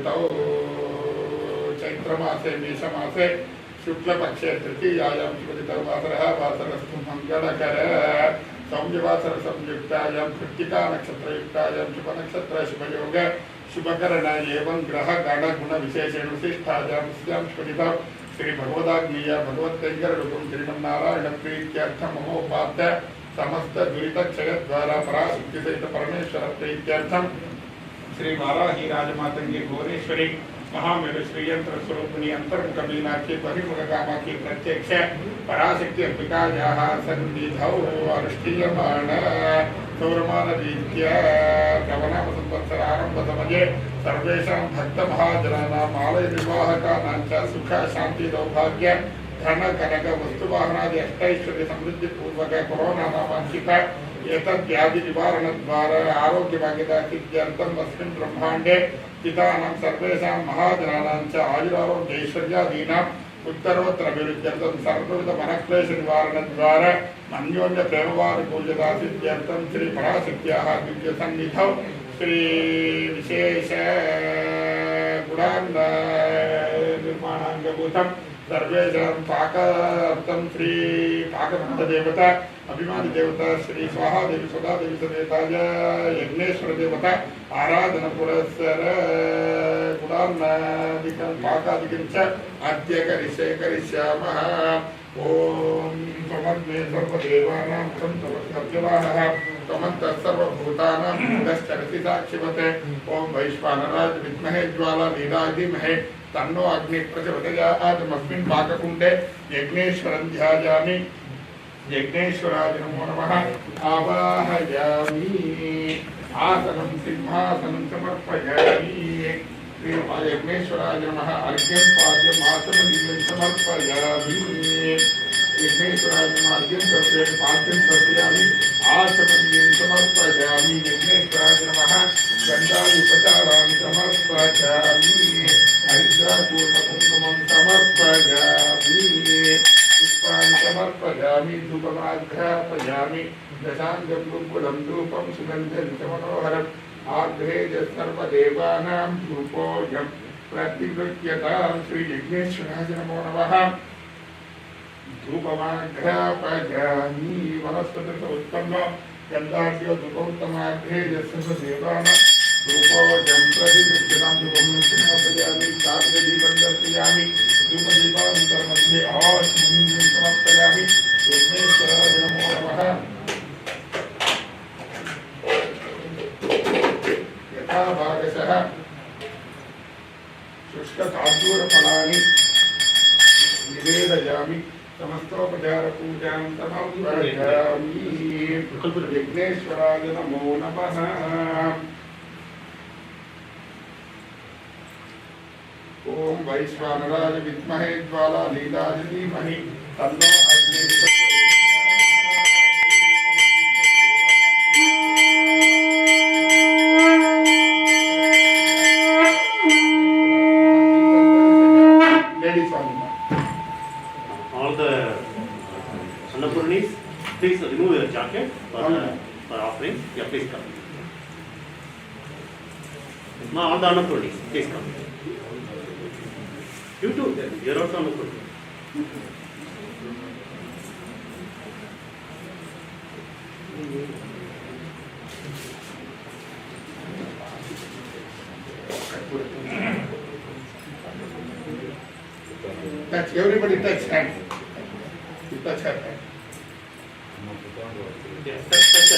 ऋतौ चैत्रमासे मेषमासे शुक्लपक्षे तृतीयायां शुभदितौ वासरः वासरस्तु मङ्गलकरः सौम्यवासर संयुक्तायां कृत्तिका नक्षत्रयुक्तायां शुभनक्षत्र शुभयोग शुभकरण एवं ग्रह गण गुण विशेषेण विशिष्टायां शुभदितौ श्री भगवदाग्नेय भगवत्कैंकररूपं श्रीमन्नारायण प्रीत्यर्थं ममोपाद्य समस्त दुरितक्षय द्वारा पराशक्ति सहित परमेश्वर प्रीत्यर्थं श्री वाराही राजमातंगी भुवनेश्वरी महामेरु श्रीयंत्र स्वरूपिणी अंतर्मुख मीनाक्षी बहिर्मुख कामाक्षी प्रत्यक्ष पराशक्ति अंबिकायाः सन्निधौ अनुष्ठीयमाण सौरमान रीत्या श्रवणाम संवत्सर आरंभ समये सर्वेषां भक्त महाजनानां आलय निर्वाहकानां च सुख शांति सौभाग्य धन कनक वस्तुवाहनादि अष्टैश्वर्य समृद्धि पूर्वक कोरोना वांछित एतद्व्याधि निवारण द्वारा आरोग्य भाग्यता सिद्ध्यर्थम् अस्मिन् ब्रह्माण्डे चितानां सर्वेषां महाजनानां च आयुरारोग्य ऐश्वर्यादीनाम् उत्तरोत्तर अभिवृद्ध्यर्थं सर्वविध मनक्लेश निवारण द्वारा अन्योन्य प्रेमवार पूजता सिद्ध्यर्थं श्री पराशक्त्याः दिव्य सन्निधौ श्री विशेष गुणान् निर्माणाङ्गभूतं सर्वेषां पाकार्थं श्री पाकभूत देवता अभिमानी देवता श्री स्वाहा देवी सदा देवी समेताय यज्ञेश्वर देवता आराधन पुरस्सर गुणान्नादिकं पाकादिकं च अद्य करिष्यामः। ओम त्वमग्ने सर्वदेवानां त्वमस्तभ्यवाहः त्वमन्तः सर्वभूतानां मूलश्चरति साक्षिवते। ओम वैश्वानराय विद्महे ज्वाला लीलाधीमहे तन्नो अग्निः प्रचोदयात्। अस्मिन् पाककुण्डे यज्ञेश्वरं ध्यायामि। यज्ञेश्वराय नमो नमः। आवाहयामि। आसनं सिंहासनं समर्पयामि। श्री यज्ञेश्वराय नमः। अर्घ्यं पाद्यम् आसनं समर्पयामि। यज्ञेश्वराय नमः। अर्घ्यं द्रव्यं पाद्यं समर्पयामि। आसनं समर्पयामि। यज्ञेश्वराय नमः। गन्धायुपचाराणि समर्पयामि। हरिद्रापूर्णकुङ्कुमं समर्पयामि। पुष्पाणि समर्पयामि। धूपमाघ्रापयामि। दशाङ्गं कुङ्कुमं धूपं सुगन्धं च मनोहरम् आग्रेज सर्वदेवानां धूपोऽयं प्रतिगृह्यतां। श्री यज्ञेश्वराय नमो नमः। धूपमाघ्रापयामि। वनस्पतिः उत्पन्न गन्धाढ्यो धूपोत्तमाग्रेज सर्वदेवानां धूपोऽयं प्रतिगृह्यतां। धूपं समर्पयामि। साधुदीपं दर्शयामि। धूपदीपान्तरमध्ये आश्मनीयं समर्पयामि। यज्ञेश्वराय नमो नमः। भागशः शुष्कताजूरफलानि निवेदयामि। समस्तोपचारपूजां समर्पयामि। यज्ञेश्वराय नमो नमः। ओम वैश्वानराय विद्महे ज्वाला लीलाय धीमहि तन्नो अग्निः all the Annapurnis, please remove your jacket for offering. Yeah, please come. No, all the Annapurnis, please come. You too, you're also Annapurni. Touch, everybody touch hands. You touch her hand. Yes, touch her.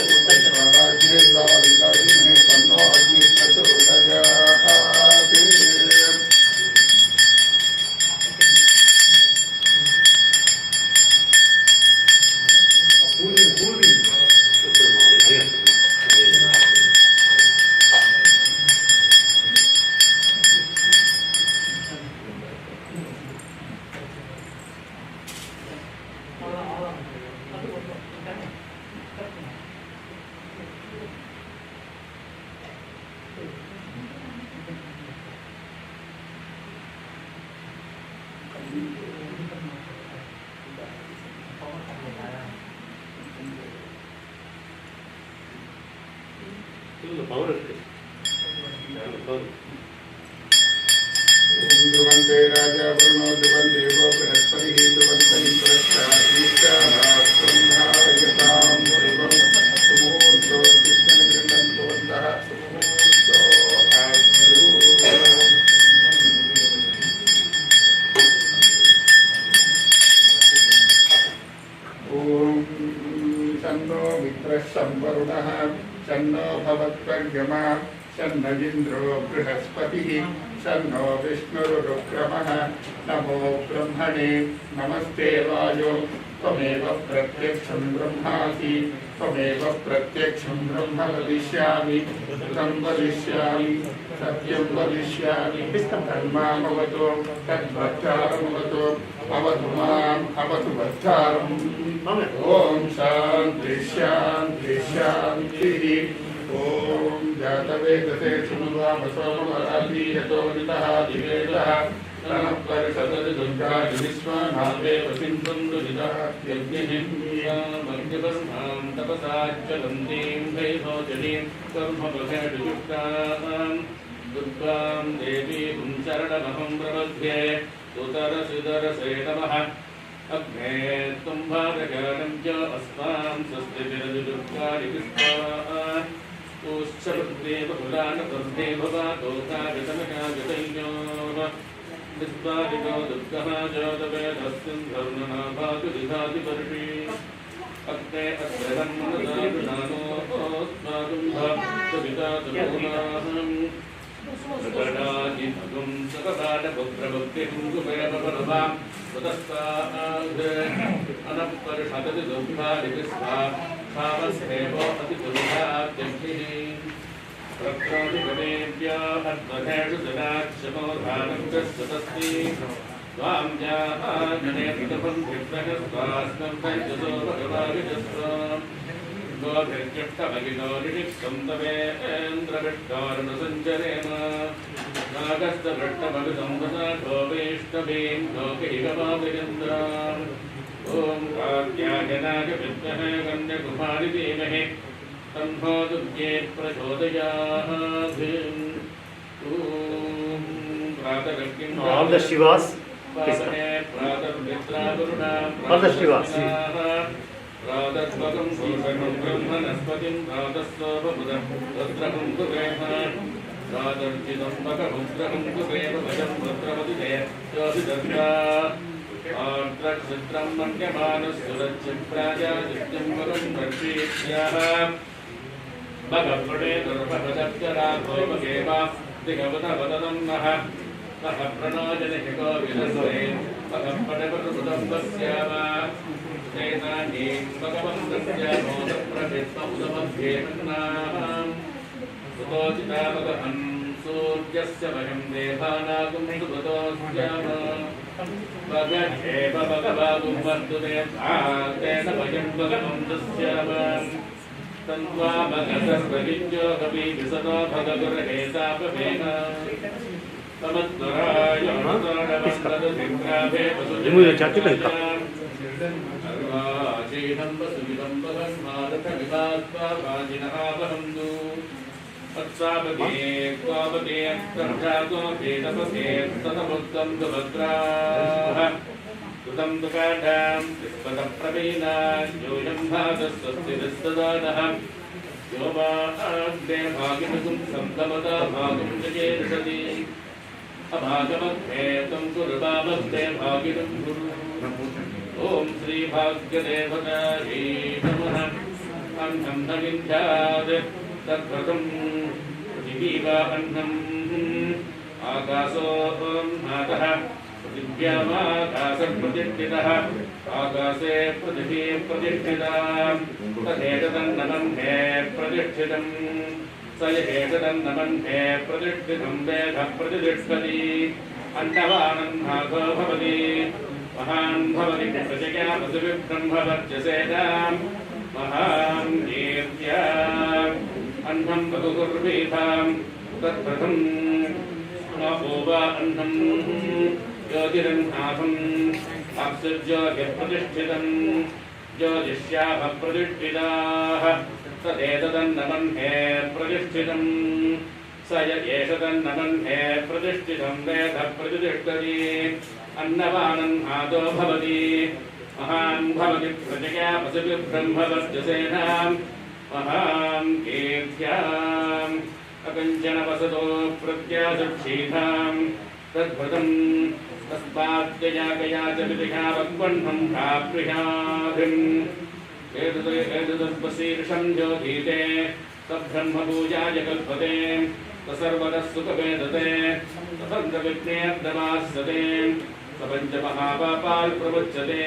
ध्रुवन्ते राजा वरुणो ध्रुवन् देवो बृहस्पतिः ध्रुवन्तः पुरस्तात् संवरुणः सन्नो भवत्पर्यमा सन्न इन्द्रो बृहस्पतिः सन्नो विष्णुरुक्रमः नमो ब्रह्मणे नमस्ते वायो त्वमेव प्रत्यक्षं ब्रह्मासि त्वमेव प्रत्यक्षं ब्रह्म वदिष्यामि तं वदिष्यामि सत्यं वदिष्यामि धर्मामवतो तद्वक्तारमवतो अवतु माम् अवतु वक्तारम् ॐ शान्ति शान्ति शान्तिः ॐ जातवेदसे शृण्वामसोमवराति यतो नितः दिवेदः तनः परिषदति दुर्गादि विश्वनाथेव सिन्धुन्दु नितः यज्ञहिन्द्रियामग्निवर्णां तपसाच्चलन्तीं वैभोजनीं कर्मबलयुक्तां दुर्गां देवीं शरणमहं प्रपद्ये सुतरसिदरसे नमः अग्ने तुम्भारगानं च अस्मां स्वस्ति विरजुर्गाणि विस्ताः उच्चवृद्धे बहुलानवर्धे भवादोकागतमकागतैन्योः विस्तारिको दुर्गः जातवेदस्मिन् धर्मनाभातु विधातिवर्षी अग्ने अस्त्रधर्मनदानुनानोस्मादुम्भातुविधातुमूलाहम् प्रकटाजिभगुं सकपाटपुत्रभक्तिकुङ्कुमेवपरभां स्वतस्ताद् अनपरिषदति दुर्गादिविस्वा भावस्तेव अतिपुरुषाद्यभिः प्रक्रोधिगणेभ्यो अध्वधेषु जनाक्षमोधानं च स्वतस्ति त्वां जागणेतुबन्धिभ्रहस्वास्तं वैजसो भगवाविजस्वाम् गोभिर्जुष्टभगिनो निषिक्तं तवेन्द्रविष्टारुणसञ्चरेम नागस्तभृष्टमभिसंवसा गोपेष्टभीं लोकैकमाविन्द्राम् ॐ कात्यायनाय विद्महे कन्यकुमारि धीमहि तन्नो दुर्गे प्रचोदयात् ॐ प्रातरग्निं All the Shivas, all the Shivas. प्रातस्वकं भूषणं ब्रह्मणस्पतिं प्रातस्वपमुदं रुद्रहं कुरेम प्रातर्जितं मकमुद्रहं कुरेम वशं रुद्रमतिते योभिदर्गा आर्द्रक्षित्रं मन्यमानस्सुरक्षिप्राजादित्यं वरं रक्षीष्याः भगवणे दुर्भगदप्तराघोमगेवा दिगवतवदनं नः नः प्रणोजनिको विनस्वे भगवणपटपटुदं पश्याम तेनानीं भगवन्तस्य मोदप्रभित्ममुदमध्येमन्नाम् सुतोचितावगहं सूर्यस्य वयं देवानागुं सुगतोऽस्याम भगेव भगवागुं वर्तुते तेन वयं भगवं दस्याम तन्त्वा भगतस्वविद्यो कवि विसतो भगगुरहेतापवेन तमद्वराय सर्वाचीनं वसुविदं भगन्मारथविवाद्वाजिनहावहन्तु वत्सापगे त्वापगे प्रभ्रातोपेतपगे ततमुक्तं सुभद्राः कृतं दुकाढां विस्पदप्रवीणा योऽयं भागस्वस्तिभिस्तदानः यो वा आग्ने भागिनगुं सन्दमता भागुं जयेर्षति अभागमध्ये तं कुरुभावस्ते भागिनं गुरु ॐ श्रीभाग्यदेवतायै नमः अन्नं न विन्ध्यात् तद्व्रतं पृथिवीवा अन्नम् आकाशो मातः पृथिव्यामाकाशप्रतिष्ठितः आकाशे पृथिवी प्रतिष्ठिता तदेतदन्नमन्ये प्रतिष्ठितम् स एतदन्नमन्ये प्रतिष्ठितं वेदः प्रतिष्ठति अन्नवानन्नाथो भवति महान् भवति प्रजया पशुभिर्ब्रह्मवर्चसेनां महान् कीर्त्या अन्नं बहुकुर्वीथां तत्प्रथं नभो वा अन्नं ज्योतिरन्नाथम् अप्सुज्योतिप्रतिष्ठितं ज्योतिष्याः प्रतिष्ठिताः तदेतदन्नमन्ये प्रतिष्ठितं स स य एष तन्नमन्ये प्रतिष्ठितं वेद प्रतिष्ठति अन्नवानन्नादो भवति महान् भवति प्रजया पशुभिर्ब्रह्मवर्चसेनां महां कीर्त्याम् अकञ्चन वसतो प्रत्यासक्षीधां तद्भृतं तस्माद्ययाकया च विदिहा वक्वह्नं प्राप्नुयाधिम् एतदुपशीर्षं ज्योतीते तब्रह्मपूजाय कल्पते सर्वतः सुखवेदते स्वतन्त्रविज्ञेर्दमास्यते सपञ्चमहापापाल् प्रमुच्यते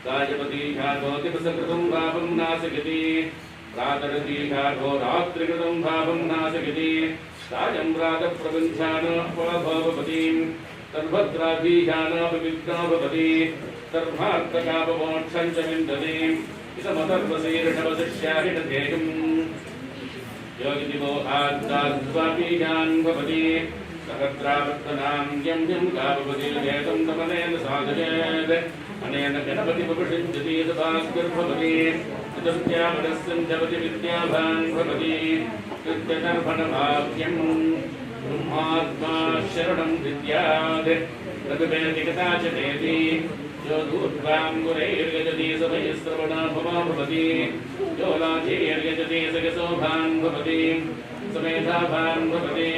कायपतीघातोऽतिपसकृतं भावं नासिकति प्रातरतीघातो रात्रिकृतं भावं नासिकति सायं प्रातः प्रबन्ध्यानोपभवतीं तद्भद्राभीजानोपविघ्नो भवति सर्वार्थकापमोक्षं च विन्दति इदमतर्वशीर्षवशिष्याहिनधेयम् योगिदिवोहाद्दाद्वापीजान् भवति सहस्रावर्तनां यं यं कापपतिर्जेतं तमनेन साधयेत् अनेन गणपतिमुपषिञ्चति सभास्तिर्भवति चतुर्थ्यामरस्यं जपति विद्याभान् भवति कृत्यतर्पणभाग्यम् ब्रह्मात्मा शरणं विद्यात् रघुवेदिकता च नेति यो दूर्वाङ्गुरैर्यजति समयश्रवणभवा भवति यो लाठीर्यजति सकसोभान् भवति समेधाभान् भवति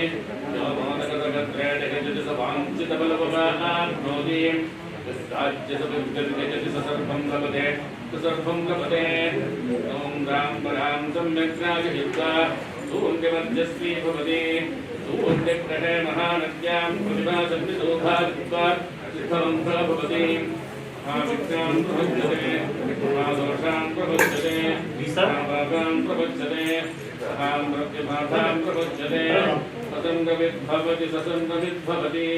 यो मोदकतगत्रेण यजति सवाञ्छितबलभवाप्नोति यस्ताज्यसविर्यजति स सर्वं लभते ॐ रां परां सम्यग्राजहित्वा सूर्यमध्यस्वी भवति सूर्यग्रहे महानद्यां प्रतिभासन्निशोभादित्वा सिद्धवं भवति महाविद्यां प्रबुध्यते महादोषां प्रबुध्यते महापापां प्रबुध्यते महामृत्युबाधां प्रबुध्यते ससङ्गविद्भवति ससङ्गविद्भवति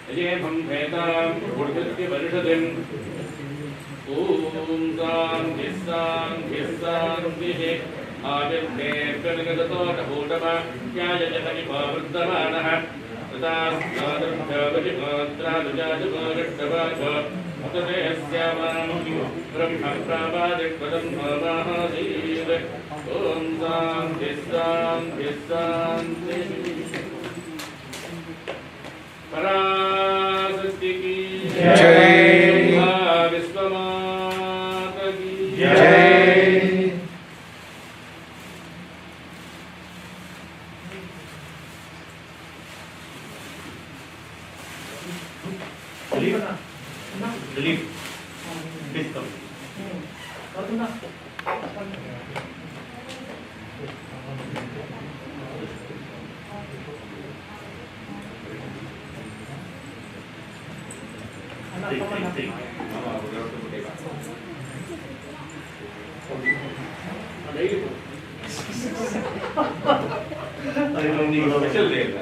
यजेभं भेदां प्रबुद्धिपरिषदिम् ॐ शान्तिः शान्तिः शान्तिः आविर्भेर्गणगतोटभूटवाक्याय जगनिपावृद्धमानः ब्रह्मप्रावादिपदं भवासीत् ॐ शान्तिः शान्तिः शान्तिः पराशक्ति की जय विश्वमाता की जय Delete. Please come. Take. Special day.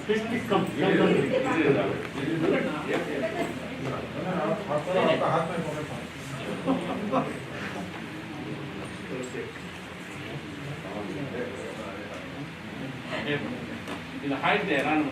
Please come. Hide there, run.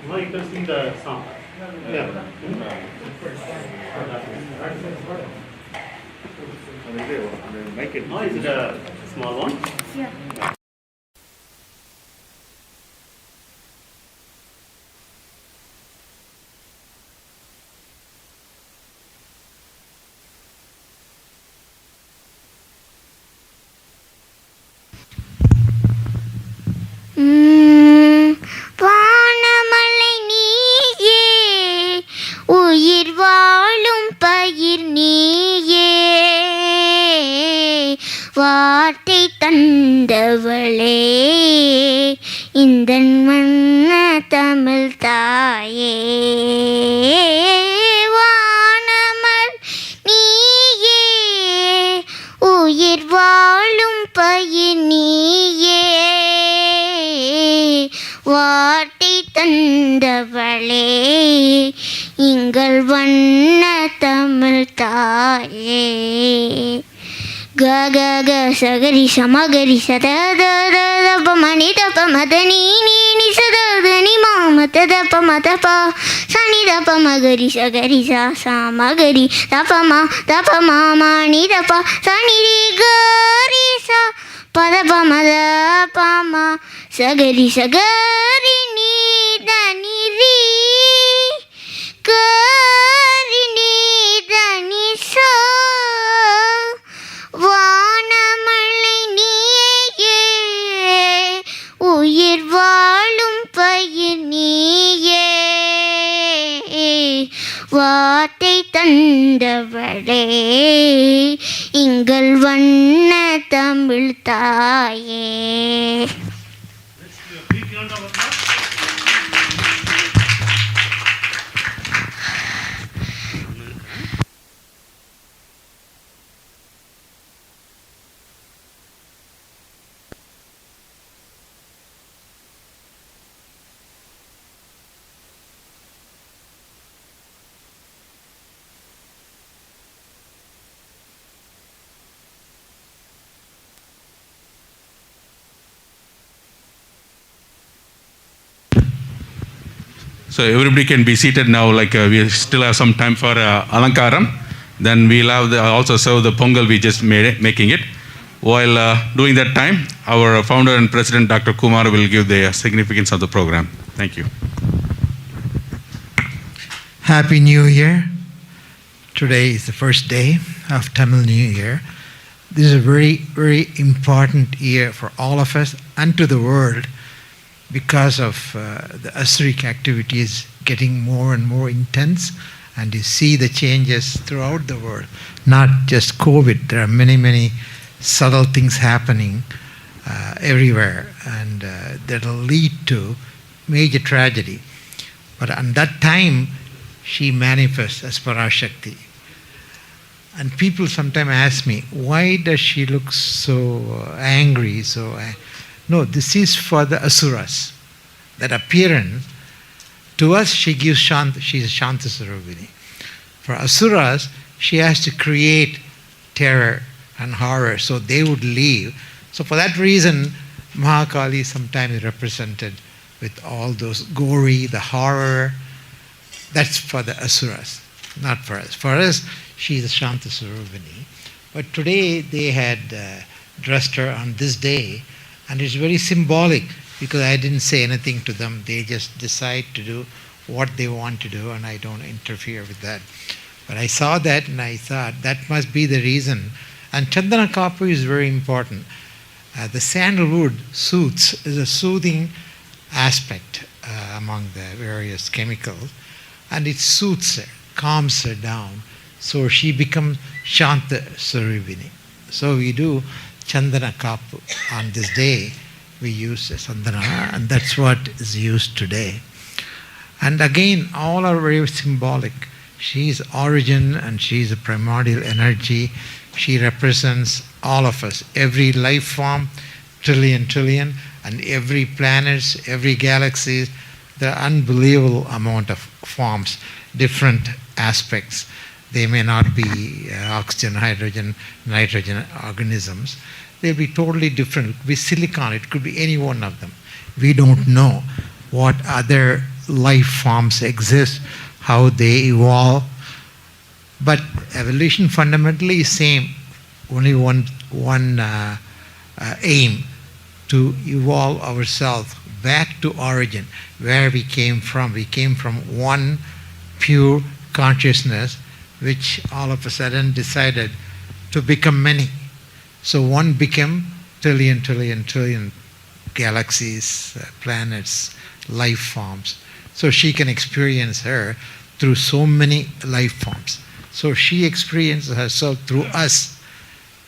Now you can see the sound. Yeah. Now is it a small one? Yeah. இந்த மண்ண தமிழ் தாயே வானமல் நீயே உயிர் வாழும் பயிர் நீயே வார்த்தை தந்தவளே எங்கள் வண்ண தமிழ் தாயே க க க சகரி சமகரி சத த த ப மணி தப மத நீ நீ நி சத த நி மா மத த ப மத ப சனி த ப மகரி சகரி சா சா மகரி த ப மா மா நி த ப சனி ரி க ரி சா ப த ப மத ப மா சகரி சகரி நீ த நி ரி க ரி நீ த நி சா வானமழை நீயே உயிர் வாழும் பயிர் நீயே வார்த்தை தந்தவளே எங்கள் வண்ண தமிழ் தாயே. So everybody can be seated now, like we still have some time for Alankaram. Then we'll have also serve the Pongal we just making it. While doing that time, our founder and president, Dr. Kumar, will give the significance of the program. Thank you. Happy New Year. Today is the first day of Tamil New Year. This is a very, very important year for all of us and to the world, because of the Asuric activities getting more and more intense, and you see the changes throughout the world, not just COVID. There are many, many subtle things happening everywhere, and that will lead to major tragedy. But at that time, she manifests as Parashakthi. And people sometimes ask me, why does she look so angry, No, this is for the Asuras. That appearance, to us she gives Shanta, she is Shanta Sarubini. For Asuras, she has to create terror and horror so they would leave. So for that reason, Mahakali sometimes is represented with all those gory, the horror. That's for the Asuras, not for us. For us, she is Shanta Sarubini. But today they had dressed her on this day. And it's very symbolic, because I didn't say anything to them. They just decide to do what they want to do, and I don't interfere with that. But I saw that and I thought that must be the reason. And Chandana Kaapu is very important. The sandalwood soothes, is a soothing aspect among the various chemicals, and it soothes her, calms her down. So she becomes Shanta Sarubini. So we do Chandana Kaapu. On this day, we use Santhana, and that's what is used today. And again, all are very symbolic. She is origin, and she is a primordial energy. She represents all of us, every life form, trillion, and every planet, every galaxy. There are unbelievable amount of forms, different aspects. They may not be oxygen, hydrogen, nitrogen organisms. They'll be totally different. It could be silicon, it could be any one of them. We don't know what other life forms exist, how they evolve. But evolution fundamentally is same. Only one aim, to evolve ourselves back to origin, where we came from. We came from one pure consciousness, which all of a sudden decided to become many. So one became trillion galaxies, planets, life forms. So she can experience her through so many life forms. So she experiences herself through us.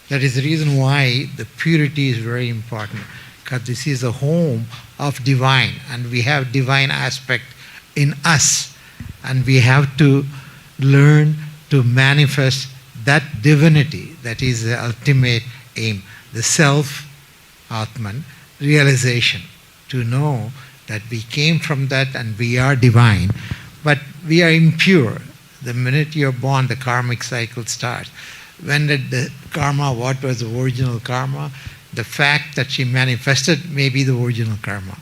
That is the reason why the purity is very important, because this is the home of divine, and we have divine aspect in us, and we have to learn to manifest that divinity that is the ultimate aim, the self, Atman, realization, to know that we came from that and we are divine, but we are impure. The minute you're born, the karmic cycle starts. When did the karma, what was the original karma? The fact that she manifested may be the original karma.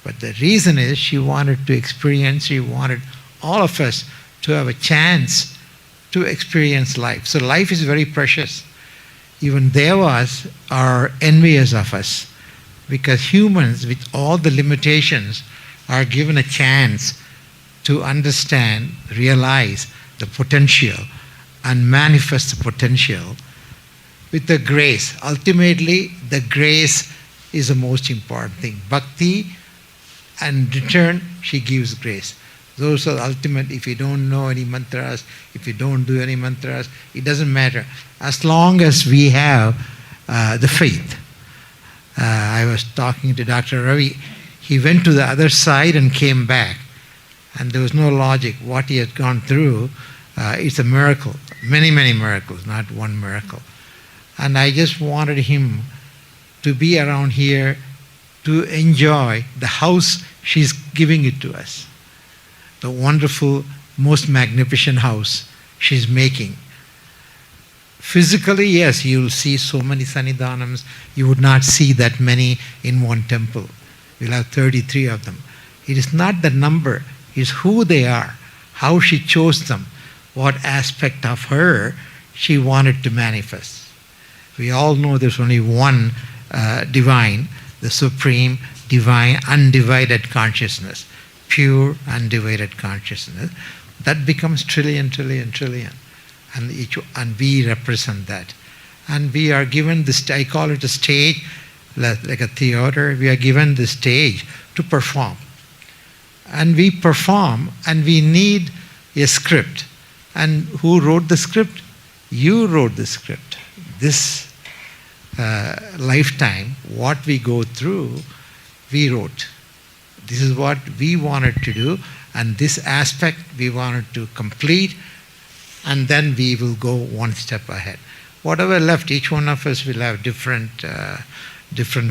But the reason is she wanted to experience, she wanted all of us to have a chance to experience life. So life is very precious. Even devas are envious of us because humans with all the limitations are given a chance to understand, realize the potential and manifest the potential with the grace. Ultimately, the grace is the most important thing. Bhakti, and in return, she gives grace. Those are the ultimate. If you don't know any mantras, if you don't do any mantras, it doesn't matter. As long as we have the faith. I was talking to Dr. Ravi. He went to the other side and came back. And there was no logic. What he had gone through, it's a miracle. Many, many miracles, not one miracle. And I just wanted him to be around here to enjoy the house she's giving it to us. The wonderful, most magnificent house she's making. Physically, yes, you'll see so many Sannidhanams. You would not see that many in one temple. We'll have 33 of them. It is not the number, it's who they are, how she chose them, what aspect of her she wanted to manifest. We all know there's only one divine, the supreme, divine, undivided consciousness, pure, undivided consciousness. That becomes trillion, trillion, trillion. And we represent that. And we are given this, I call it a stage, like a theater, we are given the stage to perform. And we perform, and we need a script. And who wrote the script? You wrote the script. This lifetime, what we go through, we wrote. This is what we wanted to do, and this aspect we wanted to complete, and then we will go one step ahead. Whatever left, each one of us will have different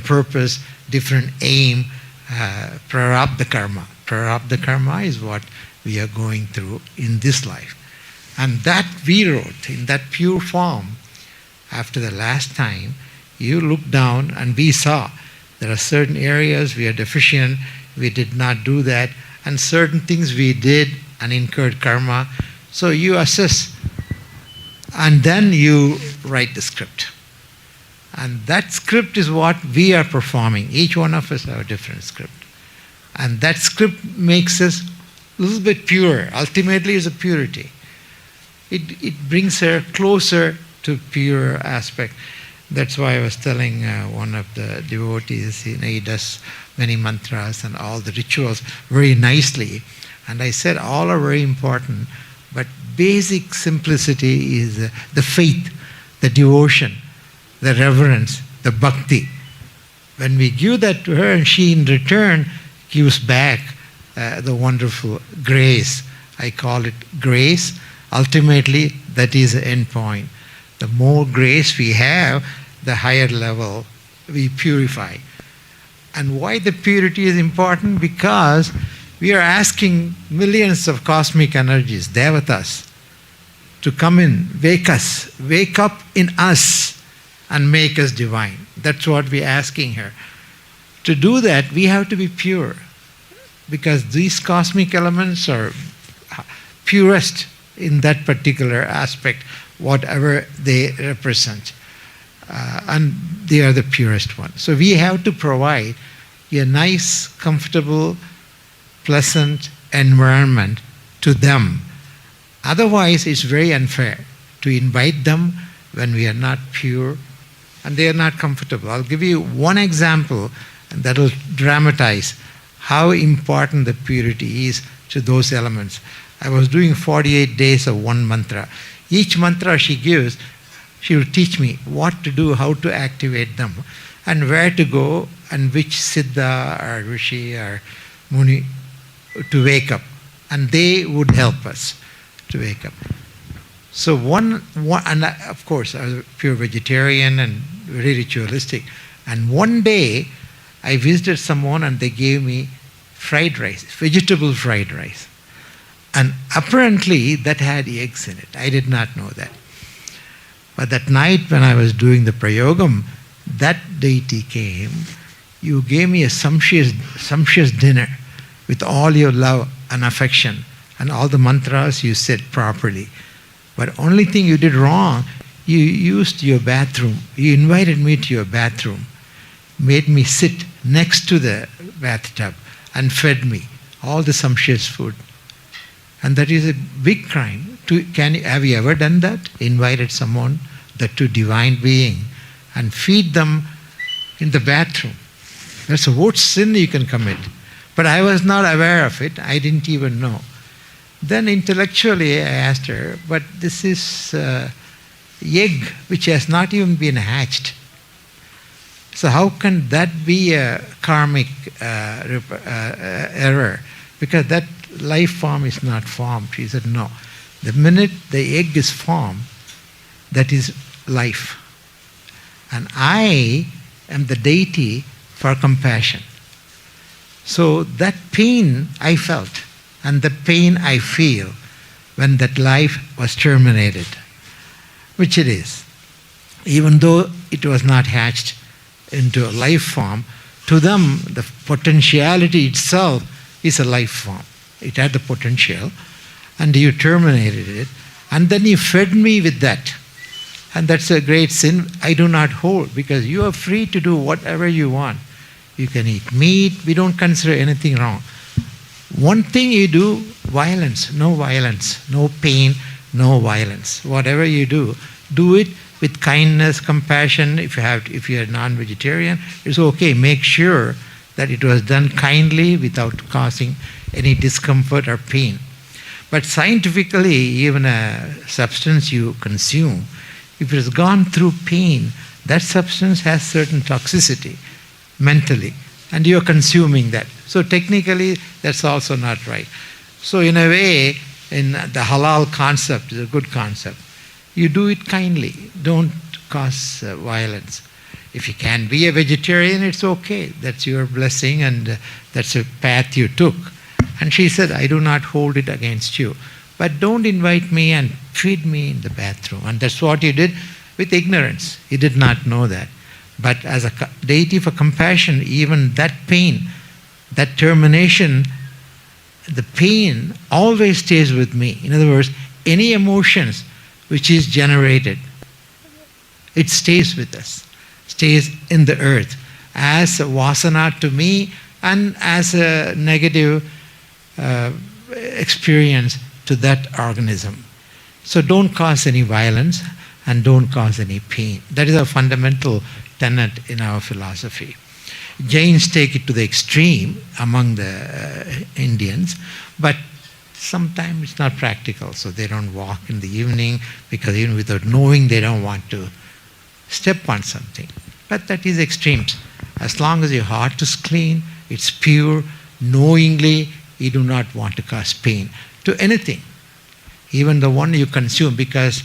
purpose, different aim, prarabdha karma. Prarabdha karma is what we are going through in this life. And that we wrote in that pure form. After the last time, you looked down and we saw there are certain areas we are deficient, we did not do that, and certain things we did and incurred karma. So you assess, and then you write the script. And that script is what we are performing. Each one of us have a different script. And that script makes us a little bit purer. Ultimately, it's a purity. It brings her closer to pure aspect. That's why I was telling one of the devotees, he does many mantras and all the rituals very nicely. And I said all are very important, but basic simplicity is the faith, the devotion, the reverence, the bhakti. When we give that to her, and she in return gives back the wonderful grace. I call it grace. Ultimately, that is the end point. The more grace we have, the higher level we purify. And why the purity is important? Because we are asking millions of cosmic energies, devatas, to come in, wake up in us and make us divine. That's what we're asking her. To do that, we have to be pure, because these cosmic elements are purest in that particular aspect, whatever they represent. And they are the purest ones. So we have to provide a nice, comfortable, pleasant environment to them. Otherwise, it's very unfair to invite them when we are not pure and they are not comfortable. I'll give you one example that will dramatize how important the purity is to those elements. I was doing 48 days of one mantra. Each mantra she gives, she will teach me what to do, how to activate them, and where to go and which Siddha or Rishi or Muni to wake up. And they would help us to wake up. So and of course, I was a pure vegetarian and very ritualistic. And one day, I visited someone and they gave me fried rice, vegetable fried rice. And apparently, that had eggs in it. I did not know that. But that night when I was doing the prayogam, that deity came. You gave me a sumptuous dinner with all your love and affection and all the mantras you said properly. But only thing you did wrong, you used your bathroom. You invited me to your bathroom, made me sit next to the bathtub and fed me all the sumptuous food. And that is a big crime. Have you ever done that? Invited someone, that to divine being, and feed them in the bathroom. That's the worst sin you can commit. But I was not aware of it. I didn't even know. Then intellectually I asked her, but this is egg which has not even been hatched. So how can that be a karmic error? Because that life form is not formed. She said, no. The minute the egg is formed, that is life. And I am the deity for compassion. So that pain I felt, and the pain I feel when that life was terminated, which it is. Even though it was not hatched into a life form, to them the potentiality itself is a life form. It had the potential, and you terminated it, and then you fed me with that. And that's a great sin I do not hold, because you are free to do whatever you want. You can eat meat, we don't consider anything wrong. One thing you do, violence, no pain, no violence. Whatever you do it with kindness, compassion. If you are non-vegetarian, it's okay. Make sure that it was done kindly without causing any discomfort or pain. But scientifically, even a substance you consume, if it has gone through pain, that substance has certain toxicity mentally, and you are consuming that. So technically, that's also not right. So in a way, in the halal concept is a good concept. You do it kindly. Don't cause violence. If you can be a vegetarian, it's okay. That's your blessing, and that's a path you took. And she said, I do not hold it against you. But don't invite me and feed me in the bathroom. And that's what you did with ignorance. You did not know that. But as a deity for compassion, even that pain, that termination, the pain always stays with me. In other words, any emotions which is generated, it stays with us, stays in the earth as a vasana to me and as a negative experience to that organism. So don't cause any violence and don't cause any pain. That is a fundamental tenet in our philosophy. Jains take it to the extreme among the Indians, but sometimes it's not practical, so they don't walk in the evening because even without knowing they don't want to step on something. But that is extremes. As long as your heart is clean, it's pure, knowingly, you do not want to cause pain to anything, even the one you consume, because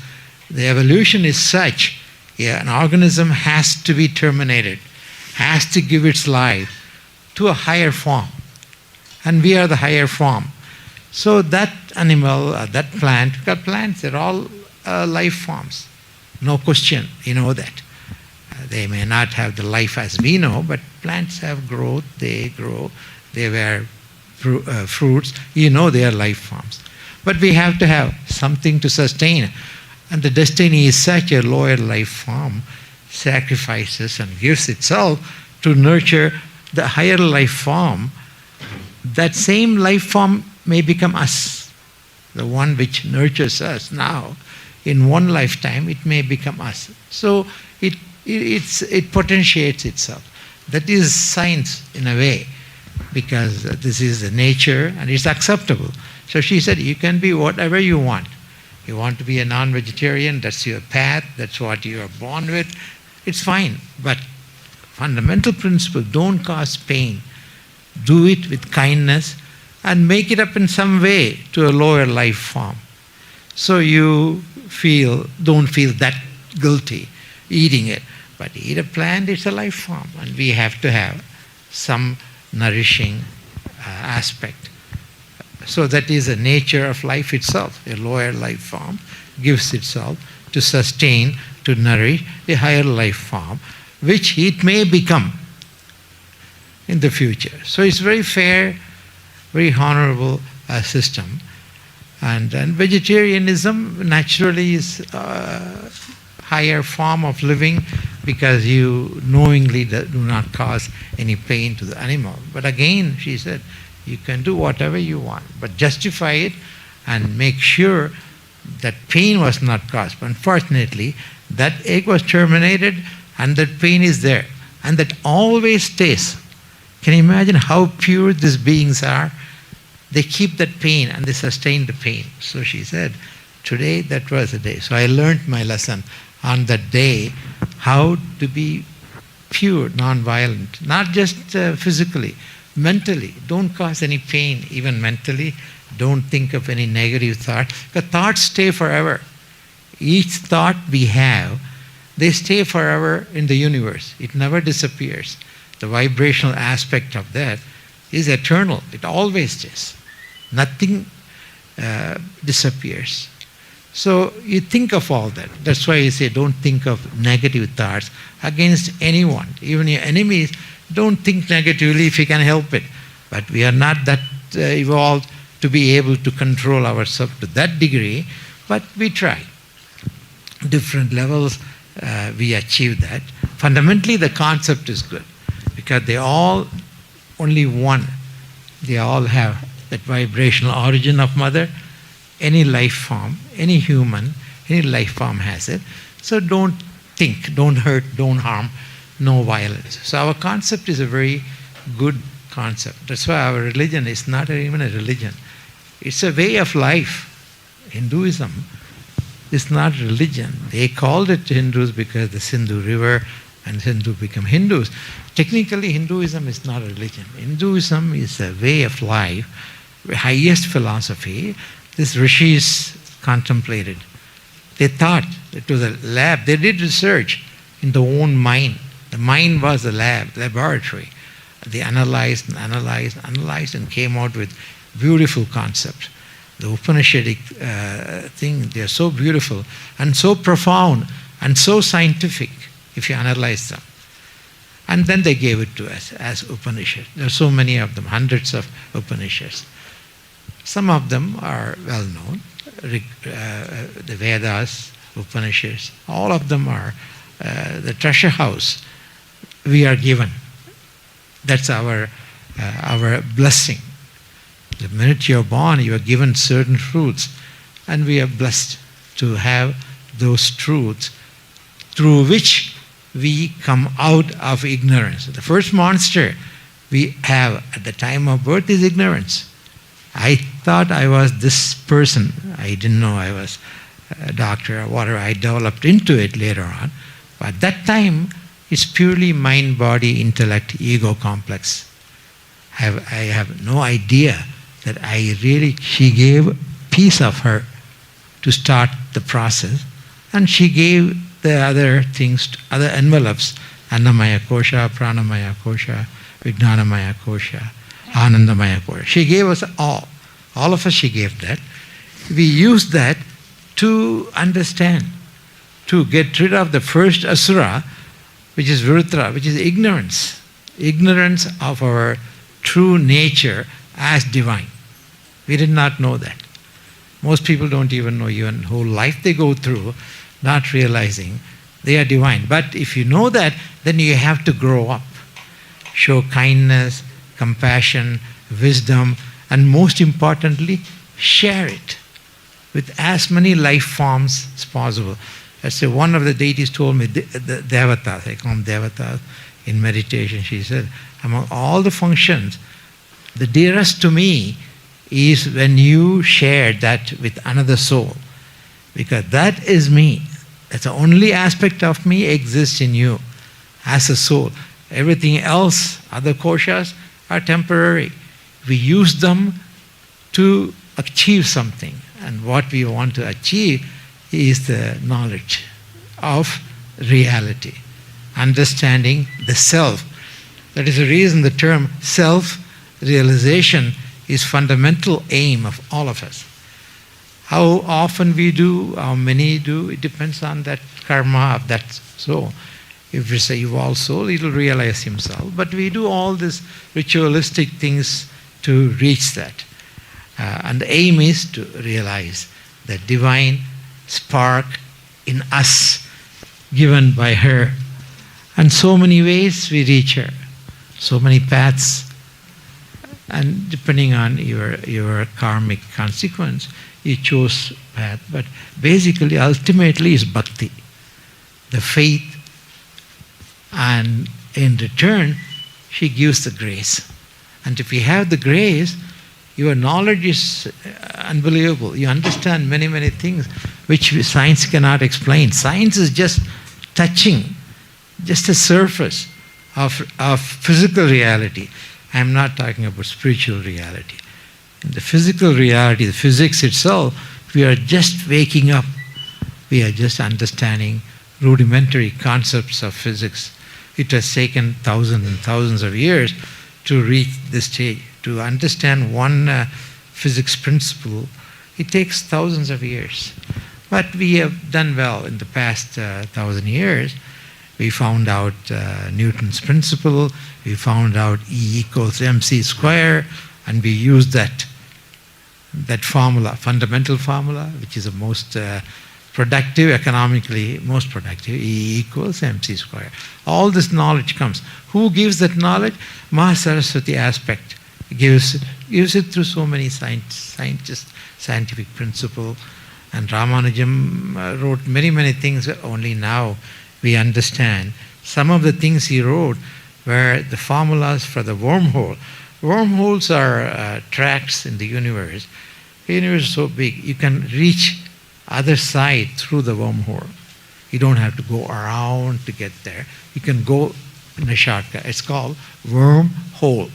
the evolution is such, an organism has to be terminated, has to give its life to a higher form. And we are the higher form. So that animal, that plant, because plants, they're all life forms. No question, you know that. They may not have the life as we know, but plants have growth, they grow, they bear fruits, you know they are life forms. But we have to have something to sustain. And the destiny is such, a lower life form sacrifices and gives itself to nurture the higher life form. That same life form may become us. The one which nurtures us now, in one lifetime, it may become us. So it potentiates itself. That is science in a way, because this is the nature and it's acceptable. So she said, you can be whatever you want. You want to be a non-vegetarian, that's your path, that's what you are born with, it's fine. But Fundamental principle, don't cause pain. Do it with kindness and make it up in some way to a lower life form. So you don't feel that guilty eating it. But eat a plant, it's a life form, and we have to have some nourishing aspect. So that is the nature of life itself. A lower life form gives itself to sustain, to nourish a higher life form, which it may become in the future. So it's very fair, very honorable system. And vegetarianism naturally is a higher form of living because you knowingly do not cause any pain to the animal. But again, she said, you can do whatever you want, but justify it and make sure that pain was not caused. But unfortunately, that egg was terminated and that pain is there. And that always stays. Can you imagine how pure these beings are? They keep that pain and they sustain the pain. So she said, today that was the day. So I learned my lesson on that day, how to be pure, non-violent, not just physically, mentally. Don't cause any pain, even mentally. Don't think of any negative thought. The thoughts stay forever. Each thought we have, they stay forever in the universe. It never disappears. The vibrational aspect of that is eternal. It always stays. Nothing disappears. So you think of all that. That's why you say don't think of negative thoughts against anyone. Even your enemies, don't think negatively if you can help it. But we are not that evolved to be able to control ourselves to that degree, but we try. Different levels we achieve that. Fundamentally the concept is good because they all only one. They all have that vibrational origin of mother. Any life form, any human, any life form has it. So don't think, don't hurt, don't harm, no violence. So our concept is a very good concept. That's why our religion is not even a religion. It's a way of life. Hinduism is not religion. They called it Hindus because the Sindhu River and Hindu become Hindus. Technically, Hinduism is not a religion. Hinduism is a way of life, the highest philosophy. These rishis contemplated. They thought it was a lab. They did research in their own mind. The mind was a laboratory. They analyzed and analyzed and analyzed and came out with beautiful concepts. The Upanishadic thing, they are so beautiful and so profound and so scientific if you analyze them. And then they gave it to us as Upanishad. There are so many of them, hundreds of Upanishads. Some of them are well known, the Vedas, Upanishads, all of them are the treasure house we are given. That's our blessing. The minute you are born, you are given certain truths, and we are blessed to have those truths through which we come out of ignorance. The first monster we have at the time of birth is ignorance. I thought I was this person. I didn't know I was a doctor or whatever. I developed into it later on. But at that time, it's purely mind, body, intellect, ego complex. I have no idea that she gave a piece of her to start the process. And she gave the other things, other envelopes, Annamaya Kosha, Pranamaya Kosha, Vijnanamaya Kosha, Anandamaya Kosha. She gave us all. All of us she gave that. We use that to understand, to get rid of the first asura, which is Virutra, which is ignorance. Ignorance of our true nature as divine. We did not know that. Most people don't even know even whole life they go through, not realizing they are divine. But if you know that, then you have to grow up. Show kindness, compassion, wisdom, and most importantly, share it with as many life forms as possible. As one of the deities told me, the devatas, I call them devatas in meditation, she said, among all the functions, the dearest to me is when you share that with another soul. Because that is me. That's the only aspect of me exists in you as a soul. Everything else, other koshas, are temporary. We use them to achieve something. And what we want to achieve is the knowledge of reality, understanding the self. That is the reason the term self-realization is fundamental aim of all of us. How often we do, how many do, it depends on that karma of that soul. If it's an evolved soul, it will realize himself. But we do all these ritualistic things to reach that. And the aim is to realize the divine spark in us, given by her. And so many ways we reach her, so many paths. And depending on your karmic consequence, you chose path. But basically, ultimately, is bhakti, the faith. And in return, she gives the grace. And if you have the grace, your knowledge is unbelievable. You understand many, many things which science cannot explain. Science is just touching, just a surface of physical reality. I'm not talking about spiritual reality. In the physical reality, the physics itself, we are just waking up. We are just understanding rudimentary concepts of physics. It has taken thousands and thousands of years to reach this stage. To understand one physics principle, it takes thousands of years. But we have done well in the past 1,000 years. We found out Newton's principle, we found out E equals mc square, and we used that formula, fundamental formula, which is the most productive, economically most productive, E equals mc square. All this knowledge comes. Who gives that knowledge? Mahasaraswati aspect gives it through so many scientists, scientific principle. And Ramanujam wrote many, many things. Only now we understand. Some of the things he wrote were the formulas for the wormhole. Wormholes are tracks in the universe. The universe is so big, you can reach other side through the wormhole. You don't have to go around to get there. You can go in a shortcut. It's called wormhole.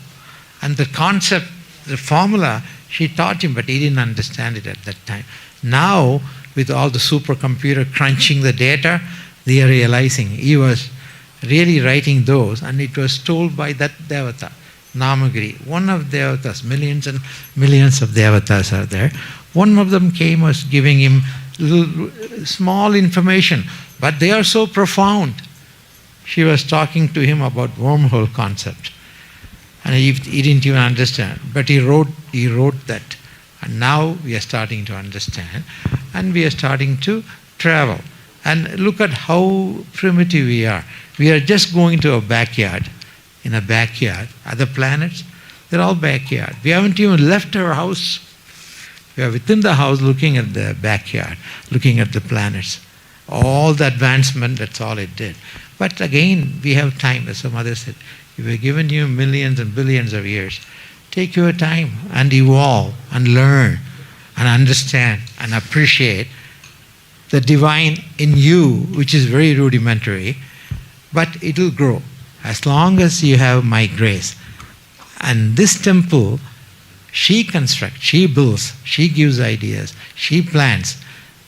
And the concept, the formula, she taught him, but he didn't understand it at that time. Now, with all the supercomputer crunching the data, they are realizing he was really writing those, and it was told by that devata, Namagiri. One of devatas, millions and millions of devatas are there. One of them came, was giving him little small information, but they are so profound. She was talking to him about wormhole concept, and he didn't even understand. But he wrote that, and now we are starting to understand, and we are starting to travel. And look at how primitive we are. We are just going to a backyard. In a backyard, other planets, they're all backyard. We haven't even left our house. We are within the house looking at the backyard, looking at the planets. All the advancement, that's all it did. But again, we have time, as some others said. We were given you millions and billions of years. Take your time and evolve and learn and understand and appreciate the divine in you, which is very rudimentary, but it will grow as long as you have my grace. And this temple, she constructs, she builds, she gives ideas, she plans.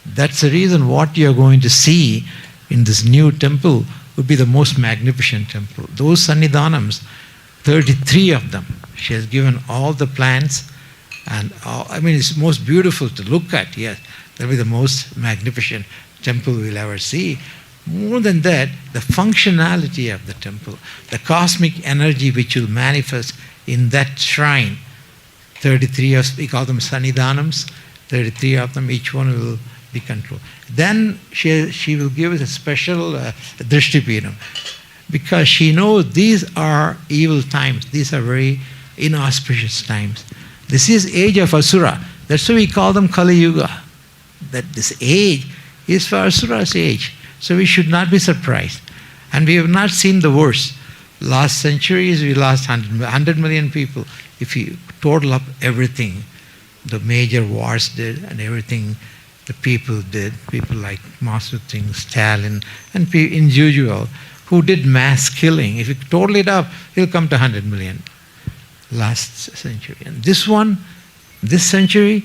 That's the reason what you're going to see in this new temple would be the most magnificent temple. Those Sannidhanams, 33 of them, she has given all the plans, and it's most beautiful to look at. Yes, that'll be the most magnificent temple we'll ever see. More than that, the functionality of the temple, the cosmic energy which will manifest in that shrine. 33 of, we call them Sannidhanams, 33 of them, each one will be controlled. Then she will give us a special Drishtipidam, because she knows these are evil times, these are very inauspicious times. This is age of Asura. That's why we call them Kali Yuga. That this age is for Asura's age. So we should not be surprised. And we have not seen the worst. Last centuries, we lost 100 million people. If you total up everything, the major wars did, and everything the people did, people like Mao Zedong, Stalin, and individual who did mass killing. If you total it up, it'll come to 100 million last century. And this century,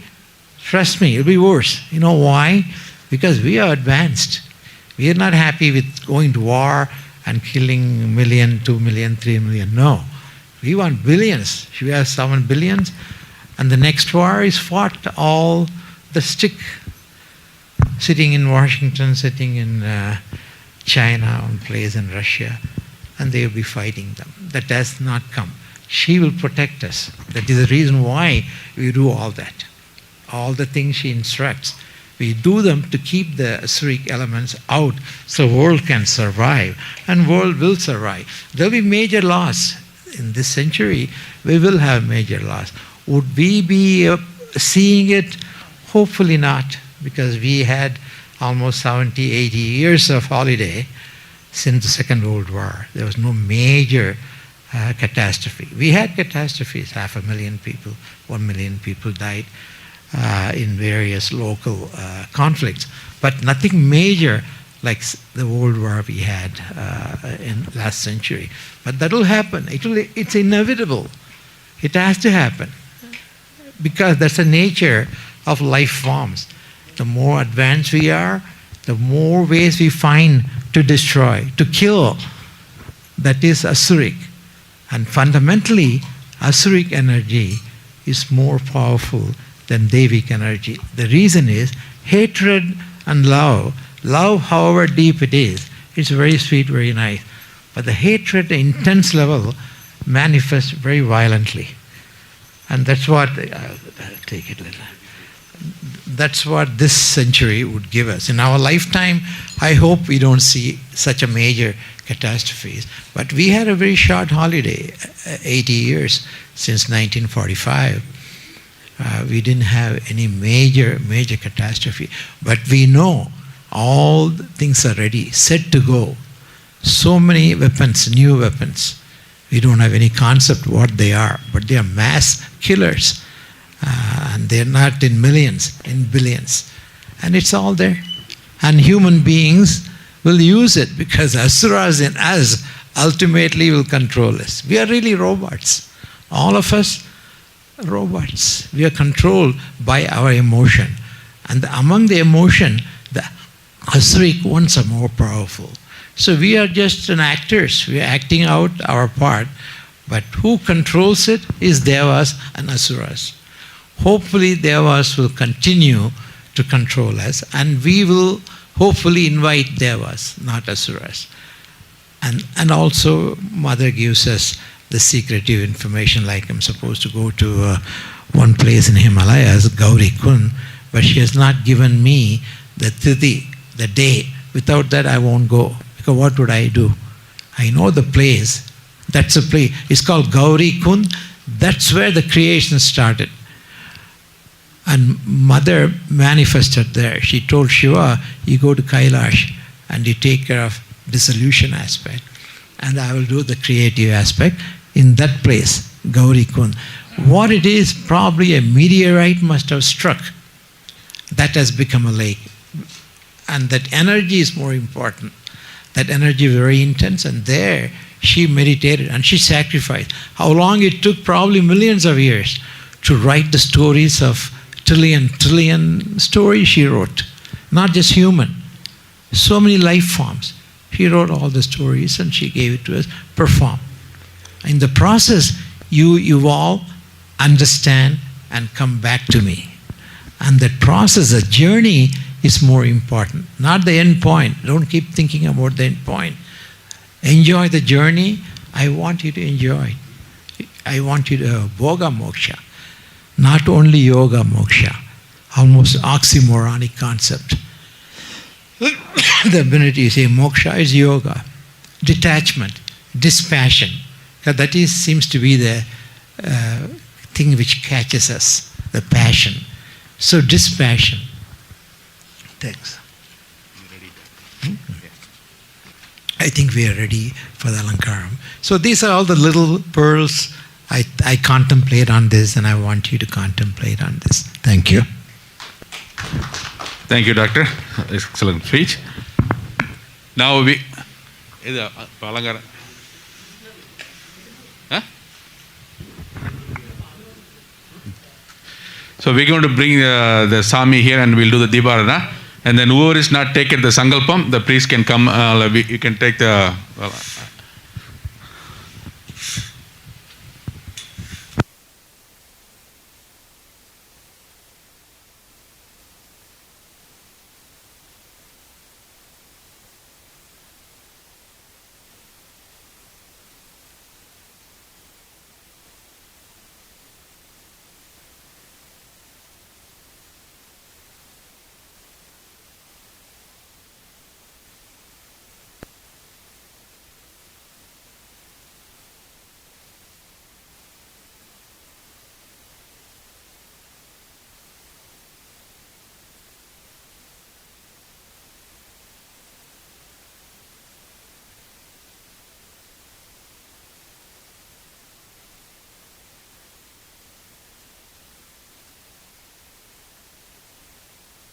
trust me, it'll be worse. You know why? Because we are advanced. We are not happy with going to war and killing 1 million, 2 million, 3 million. No. We want billions. We have 7 billions. And the next war is fought all the stick, sitting in Washington, sitting in China, one place in Russia, and they will be fighting them. That has not come. She will protect us. That is the reason why we do all that. All the things she instructs, we do them to keep the Asuric elements out so world can survive, and world will survive. There will be major loss. In this century, we will have major loss. Would we be seeing it? Hopefully not, because we had almost 70, 80 years of holiday since the Second World War. There was no major catastrophe. We had catastrophes, 500,000 people, 1 million people died in various local conflicts, but nothing major like the World War we had in last century. But that will happen. It's inevitable. It has to happen, because that's the nature of life forms. The more advanced we are, the more ways we find to destroy, to kill. That is Asuric. And fundamentally, Asuric energy is more powerful than Devic energy. The reason is hatred and love. Love, however deep it is, it's very sweet, very nice. But the hatred, the intense level, manifests very violently. And that's what, take it a little. That's what this century would give us. In our lifetime, I hope we don't see such a major catastrophes. But we had a very short holiday, 80 years since 1945. We didn't have any major catastrophe. But we know all things are ready, set to go. So many weapons, new weapons. We don't have any concept what they are, but they are mass killers. And they're not in millions, in billions. And it's all there. And human beings will use it, because asuras in us ultimately will control us. We are really robots. All of us, robots. We are controlled by our emotion. And among the emotion, the Asuric ones are more powerful. So we are just an actors. We are acting out our part. But who controls it is Devas and Asuras. Hopefully Devas will continue to control us, and we will hopefully invite Devas, not Asuras. And also Mother gives us the secretive information, like I'm supposed to go to one place in Himalayas, Gauri Kund, but she has not given me the Tithi, the day. Without that I won't go, because what would I do? I know the place. That's a place. It's called Gauri Kund. That's where the creation started. And Mother manifested there. She told Shiva, you go to Kailash and you take care of dissolution aspect, and I will do the creative aspect in that place, Gauri Kund. What it is, probably a meteorite must have struck. That has become a lake. And that energy is more important. That energy is very intense, and there she meditated and she sacrificed. How long it took? Probably millions of years to write the stories of trillion stories she wrote. Not just human. So many life forms. She wrote all the stories and she gave it to us, perform. In the process, you evolve, understand, and come back to me. And that process, the journey, is more important, not the end point. Don't keep thinking about the end point. Enjoy the journey. I want you to enjoy. I want you to have Bhoga Moksha. Not only yoga moksha, almost oxymoronic concept. The minute you say moksha is yoga, detachment, dispassion, because that seems to be the thing which catches us, the passion. So dispassion. Thanks. I think we are ready for the Alankaram. So these are all the little pearls I contemplate on this, and I want you to contemplate on this. Thank you. Thank you, Doctor. Excellent speech. Now இது இப்போ அலங்காரம். So we're going to bring the Sami here and we'll do the Deeparana. And then whoever is not taken the Sankalpam, the priest can come, you can take the...